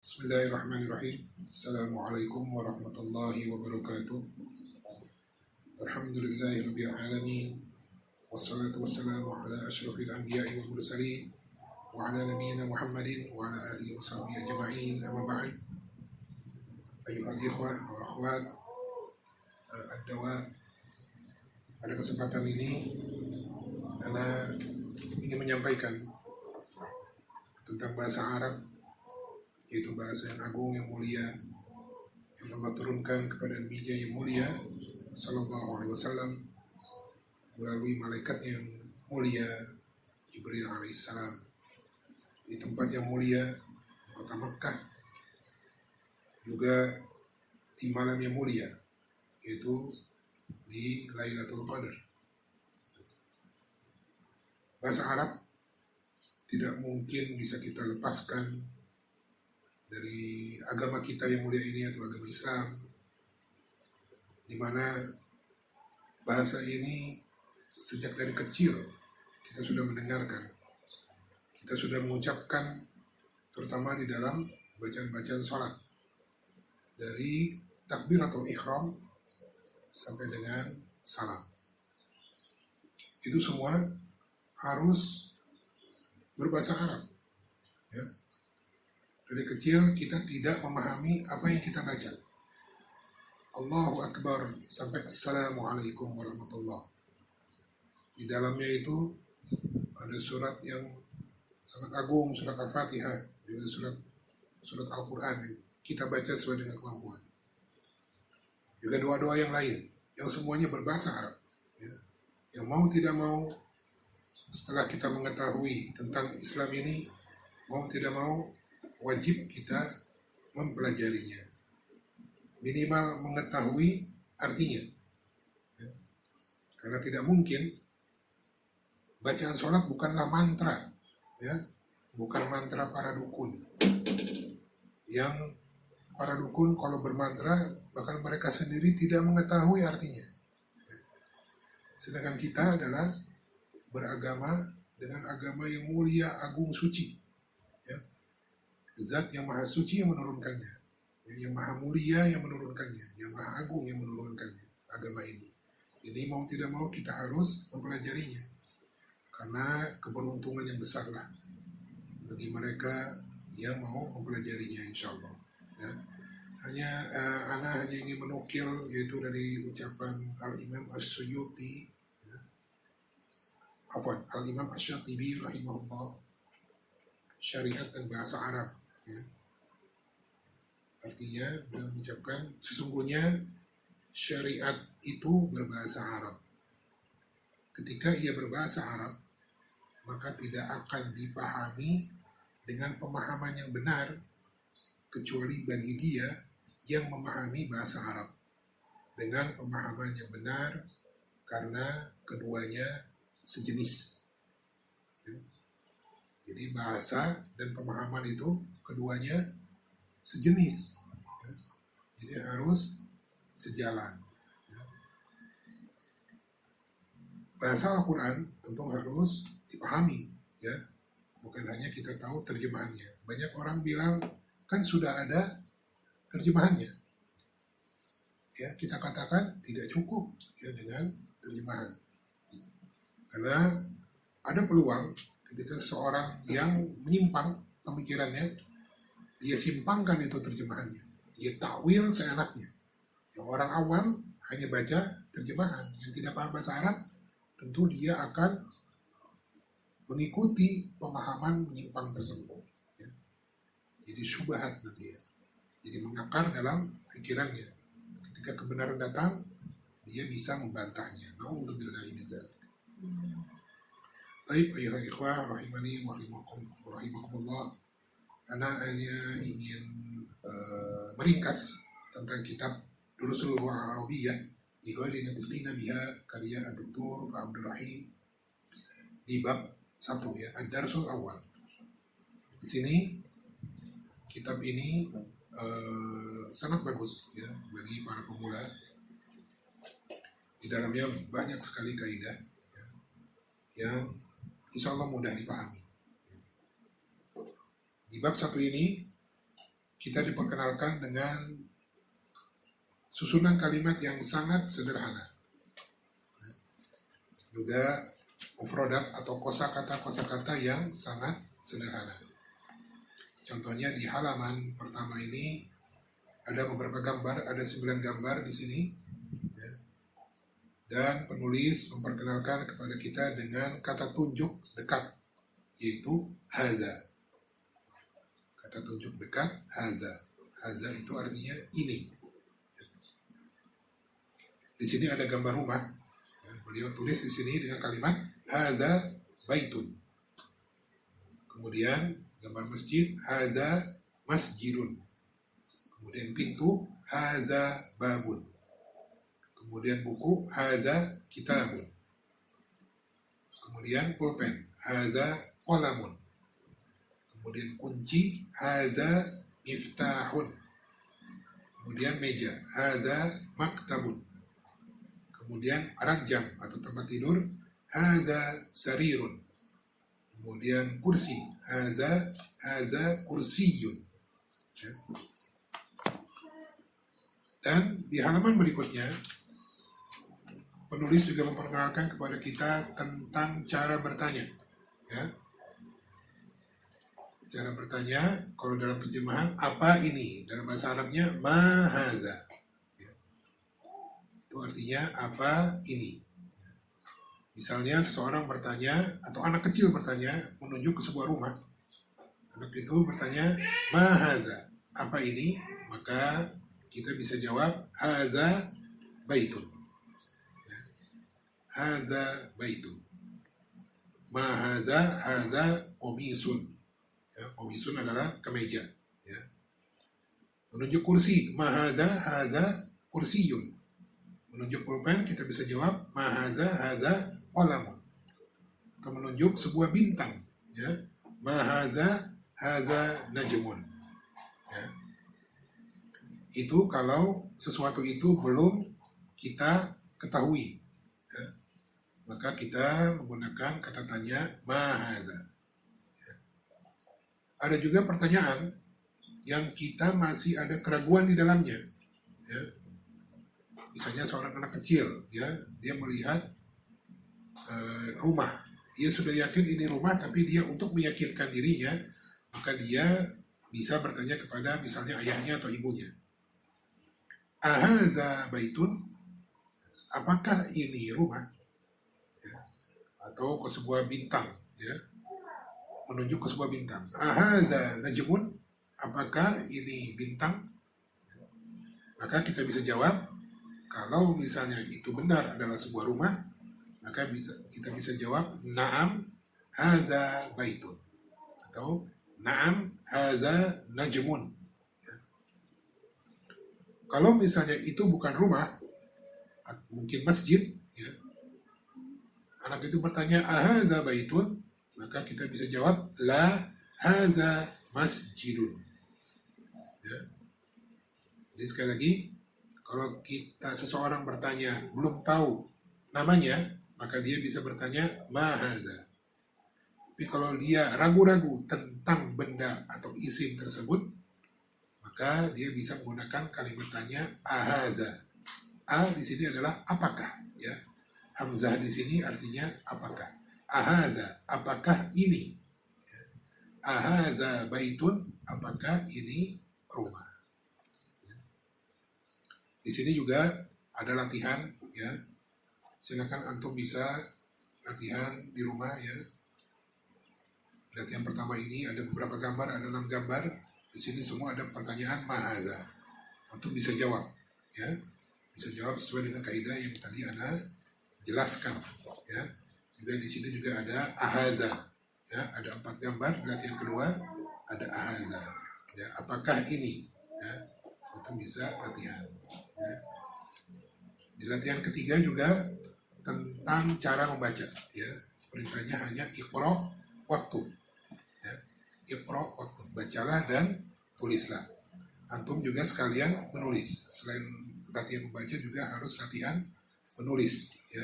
Bismillahirrahmanirrahim. Assalamualaikum warahmatullahi wabarakatuh. Alhamdulillahirabbil alamin. Wassalatu wassalamu ala asyrafil anbiya'i wal mursalin wa ala nabiyyina Muhammadin wa ala alihi wa sahbihi ajma'in. Amma ba'd. Ayyuhal ikhwah wa akhwat ad-dawa. Pada kesempatan ini ana ingin menyampaikan tentang bahasa Arab, yaitu bahasa yang agung, yang mulia, yang Allah turunkan kepada Nabi-Nya yang mulia Sallallahu Alaihi Wasallam melalui malaikat yang mulia Jibril Alaihissalam di tempat yang mulia, kota Makkah, juga di malam yang mulia, yaitu di Lailatul Qadar. Bahasa Arab tidak mungkin bisa kita lepaskan dari agama kita yang mulia ini, atau agama Islam, di mana bahasa ini sejak dari kecil kita sudah mendengarkan, kita sudah mengucapkan, terutama di dalam bacaan-bacaan sholat, dari takbiratul ihram sampai dengan salam. Itu semua harus berbahasa Arab, ya. Dari kecil kita tidak memahami apa yang kita baca. Allahu Akbar sampai Assalamualaikum warahmatullahi. Di dalamnya itu ada surat yang sangat agung, surat Al-Fatihah, juga surat Al-Quran yang kita baca sesuai dengan kemampuan. Juga doa-doa yang lain, yang semuanya berbahasa Arab, ya. Yang mau tidak mau, setelah kita mengetahui tentang Islam ini, mau tidak mau, wajib kita mempelajarinya, minimal mengetahui artinya, ya. Karena tidak mungkin bacaan sholat bukanlah mantra, ya, bukan mantra para dukun. Yang para dukun kalau bermantra bahkan mereka sendiri tidak mengetahui artinya, ya. Sedangkan kita adalah beragama dengan agama yang mulia, agung, suci, ya. Zat yang maha suci yang menurunkannya, yang maha mulia yang menurunkannya, yang maha agung yang menurunkannya, agama ini. Jadi mau tidak mau kita harus mempelajarinya, karena keberuntungan yang besar lah bagi mereka yang mau mempelajarinya, insya Allah, ya. Ana hanya ingin menukil, yaitu dari ucapan Al-Imam As-Suyuti, ya. Al-Imam Asy-Syatibi rahimahullah, syariat dan bahasa Arab, ya. Artinya beliau mengucapkan sesungguhnya syariat itu berbahasa Arab. Ketika ia berbahasa Arab, maka tidak akan dipahami dengan pemahaman yang benar kecuali bagi dia yang memahami bahasa Arab dengan pemahaman yang benar, karena keduanya sejenis, ya. Jadi bahasa dan pemahaman itu keduanya sejenis, ya. Jadi harus sejalan, ya. Bahasa Al-Quran tentu harus dipahami, ya. Bukan hanya kita tahu terjemahannya. Banyak orang bilang kan sudah ada terjemahannya, ya. Kita katakan tidak cukup, ya, dengan terjemahan, karena ada peluang ketika seorang yang menyimpang pemikirannya, dia simpangkan itu terjemahannya, dia takwil seenaknya. Yang orang awam hanya baca terjemahan, yang tidak paham bahasa Arab, tentu dia akan mengikuti pemahaman menyimpang tersebut, ya. Jadi syubhat nanti, ya. Jadi mengakar dalam pikirannya. Ketika kebenaran datang, dia bisa membantahnya. Nauzubillahi min dzalik. Baik, ayuhal ikhwah rahimani wa rahimakumullah. Ana hanya ingin meringkas tentang kitab Durusul Lughah Arabiyyah li ghairi natiqina biha, karya Dr. Abdul Rahim, di bab 1, ya, Ad-Darsul Awal. Di sini kitab ini sangat bagus, ya, bagi para pemula. Di dalamnya banyak sekali kaidah, ya, yang insya Allah mudah dipahami. Di bab 1 ini kita diperkenalkan dengan susunan kalimat yang sangat sederhana. Juga mufradat atau kosakata yang sangat sederhana. Contohnya di halaman pertama ini ada beberapa gambar, ada 9 gambar di sini. Ya. Dan penulis memperkenalkan kepada kita dengan kata tunjuk dekat, yaitu haza. Kata tunjuk dekat, haza. Haza itu artinya ini. Di sini ada gambar rumah. Beliau tulis di sini dengan kalimat haza baitun. Kemudian gambar masjid haza masjidun. Kemudian pintu haza babun. Kemudian buku haza kitabun. Kemudian pulpen haza qalamun. Kemudian kunci haza miftahun. Kemudian meja haza maktabun. Kemudian ranjang atau tempat tidur haza sarirun. Kemudian kursi haza kursiyun. Ya. Dan di halaman berikutnya penulis juga memperkenalkan kepada kita tentang cara bertanya. Ya. Cara bertanya, kalau dalam terjemahan apa ini, dalam bahasa Arabnya ma haza. Ya. Itu artinya apa ini. Ya. Misalnya seseorang bertanya atau anak kecil bertanya menunjuk ke sebuah rumah. Anak itu bertanya ma haza, apa ini? Maka kita bisa jawab haza baitun. Ya. Haza baitun. Ma haza komisun. Ya, komisun adalah kemeja. Ya. Menunjuk kursi, haza kursiyun. Menunjuk pulpen kita bisa jawab haza qalamun. Atau menunjuk sebuah bintang, ya, haza najmun. Ya. Itu kalau sesuatu itu belum kita ketahui, ya. Maka kita menggunakan kata tanya haza. Ada juga pertanyaan yang kita masih ada keraguan di dalamnya. Ya. Misalnya seorang anak kecil, ya, dia melihat rumah. Dia sudah yakin ini rumah, tapi dia untuk meyakinkan dirinya, maka dia bisa bertanya kepada misalnya ayahnya atau ibunya. Ahaza baitun, apakah ini rumah? Ya. Atau ke sebuah bintang, ya. Menunjuk ke sebuah bintang. Ahaza najmun, apakah ini bintang? Maka kita bisa jawab, kalau misalnya itu benar adalah sebuah rumah, maka kita bisa jawab na'am haza baitun, atau na'am haza najmun. Ya. Kalau misalnya itu bukan rumah, mungkin masjid, ya, anak itu bertanya ahaza baitun, maka kita bisa jawab la haza masjidun. Ya. Jadi sekali lagi, kalau kita seseorang bertanya belum tahu namanya, maka dia bisa bertanya ma haza. Tapi kalau dia ragu-ragu tentang benda atau isim tersebut, maka dia bisa menggunakan kalimat tanya ahaza. A di sini adalah apakah, ya. Hamzah di sini artinya apakah. Ahaza, apakah ini? Ya. Ahaza baitun, apakah ini rumah? Ya. Di sini juga ada latihan, ya. Silakan antum bisa latihan di rumah, ya. Latihan pertama ini ada beberapa gambar, ada 6 gambar. Di sini semua ada pertanyaan mahaza. Antum bisa jawab, ya. Bisa jawab sesuai dengan kaidah yang tadi Ana jelaskan, ya. Juga di sini juga ada ahaza, ya, ada 4 gambar. Latihan kedua ada ahaza, ya, apakah ini, ya, itu bisa latihan, ya. Di latihan ketiga juga tentang cara membaca, ya, perintahnya hanya iqra waktu, ya, iqra waktu, bacalah dan tulislah. Antum juga sekalian menulis, selain latihan membaca juga harus latihan menulis, ya.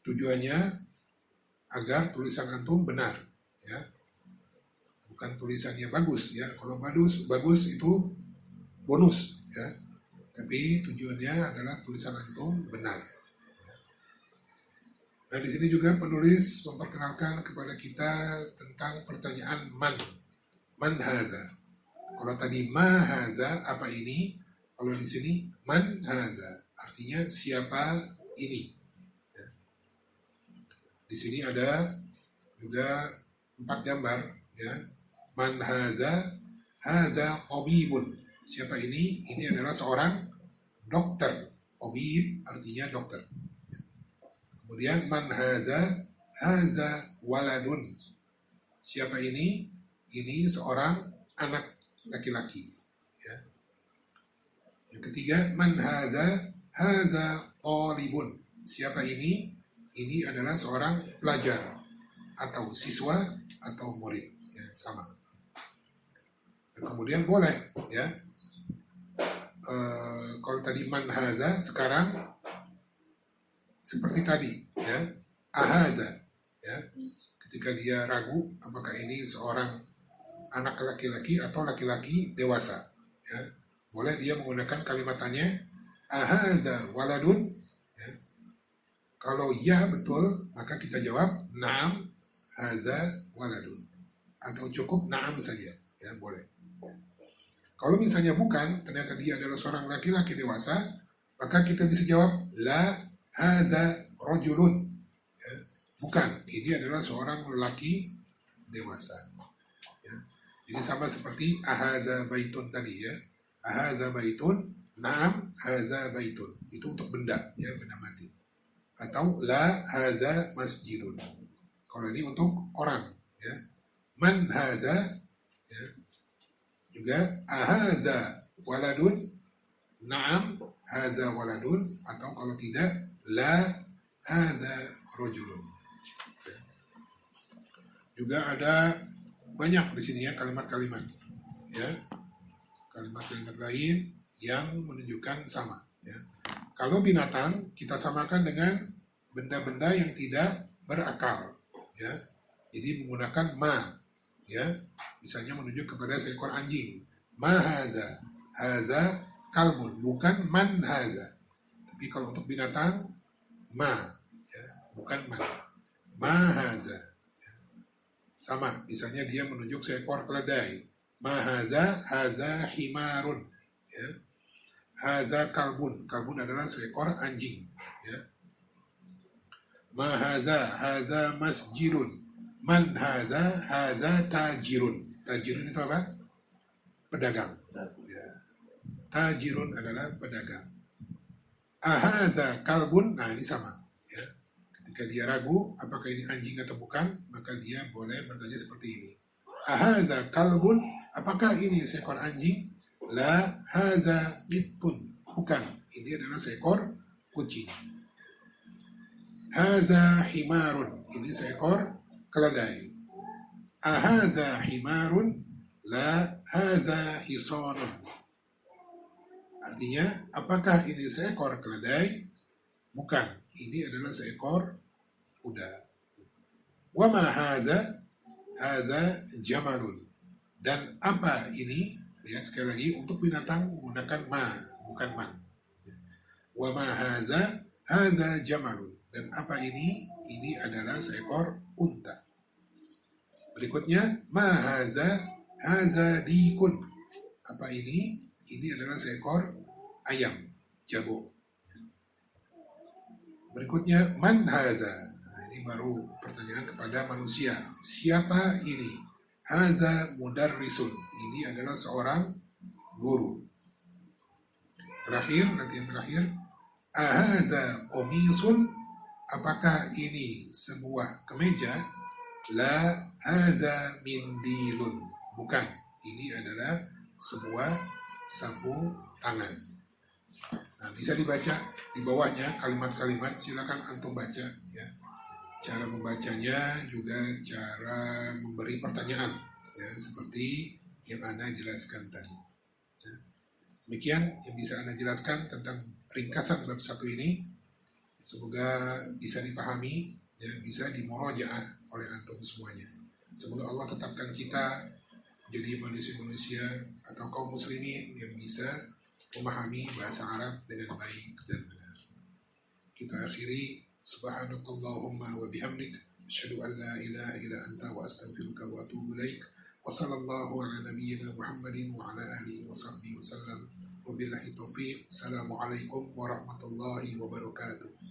Tujuannya agar tulisan antum benar, ya, bukan tulisannya bagus, ya. Kalau bagus itu bonus ya. Tapi tujuannya adalah tulisan antum benar. Nah di sini juga penulis memperkenalkan kepada kita tentang pertanyaan man haza. Kalau tadi ma haza apa ini, kalau di sini man haza artinya siapa ini. Ya. Di sini ada juga 4 gambar ya. Man haza tabibun. Siapa ini? Ini adalah seorang dokter. Tabib artinya dokter. Kemudian man haza waladun. Siapa ini? Ini seorang anak laki-laki. Ya. Yang ketiga, man haza talibun. Siapa ini? Ini adalah seorang pelajar atau siswa atau murid. Ya, sama. Dan kemudian boleh, ya. Kalau tadi man haza, sekarang seperti tadi, ya, ahaza, ya. Ketika dia ragu apakah ini seorang anak laki-laki atau laki-laki dewasa, ya, boleh dia menggunakan kalimat tanya, ahaza waladun, ya. Kalau ya betul, maka kita jawab na'am haza waladun, atau cukup na'am saja, ya, boleh. Kalau misalnya bukan, ternyata dia adalah seorang laki-laki dewasa, maka kita bisa jawab la haza rajulun, ya. Bukan, ini adalah seorang lelaki dewasa, ya. Jadi sama seperti ahaza baitun tadi, ya. Ahaza baitun, na'am haza baitun. Itu untuk benda, ya, benda mati. Atau la haza masjidun. Kalau ini untuk orang, ya. Man haza, ya. Juga ahaza waladun, na'am haza waladun, atau kalau tidak la haza rajulun. Juga ada banyak di sini ya kalimat-kalimat, ya, kalimat-kalimat lain yang menunjukkan sama, ya. Kalau binatang kita samakan dengan benda-benda yang tidak berakal, ya. Jadi menggunakan ma, ya, misalnya menunjuk kepada seekor anjing, ma haza kalbun, bukan man haza. Tapi kalau untuk binatang ma, ya, bukan ma haza, ya. Sama, misalnya dia menunjuk seekor keledai, ma haza himarun, ya. Haza kalbun adalah seekor anjing, ya. Ma haza masjidun. Man haza tajirun. Tajirun itu apa? Pedagang, ya. Tajirun adalah pedagang. Ahaza kalbun, nah ini sama, ya. Ketika dia ragu apakah ini anjing atau bukan, maka dia boleh bertanya seperti ini. Ahaza kalbun, apakah ini seekor anjing? La haza bittun, bukan, ini adalah seekor kucing. Haza himarun, ini seekor keledai. Ahaza himarun, la haza hisanun. Artinya, apakah ini seekor keledai? Bukan, ini adalah seekor kuda. Wa ma haza jamalun. Dan apa ini? Lihat sekali lagi, untuk binatang menggunakan ma, bukan man. Wa ma haza jamalun. Dan apa ini? Ini adalah seekor unta. Berikutnya, ma haza dikun. Apa ini? Ini adalah seekor ayam, jago. Berikutnya, man haza. Nah, ini baru pertanyaan kepada manusia. Siapa ini? Haza mudarrisun. Ini adalah seorang guru. Terakhir, nanti yang terakhir. Ahaza komisun. Apakah ini sebuah kemeja? La haza mindilun. Bukan, ini adalah sebuah sapu tangan. Nah, bisa dibaca di bawahnya kalimat-kalimat, silakan antum baca, ya. Cara membacanya juga cara memberi pertanyaan, ya, seperti yang Anda jelaskan tadi, ya. Demikian yang bisa Anda jelaskan tentang ringkasan bab 1 ini. Semoga bisa dipahami, ya, bisa dimurojaah oleh antum semuanya. Semoga Allah tetapkan kita jadi manusia-manusia atau kaum muslimin yang bisa memahami bahasa Arab dengan baik dan benar. Kita akhiri, subhanakallahumma wa bihamdik, asyhadu an la ilaha illa anta wa astaghfiruka wa atubu ilaik. Wa sallallahu ala nabiyyina Muhammadin wa ala alihi wa sahbihi wa sallam. Wabillahi taufiq. Assalamualaikum warahmatullahi wabarakatuh.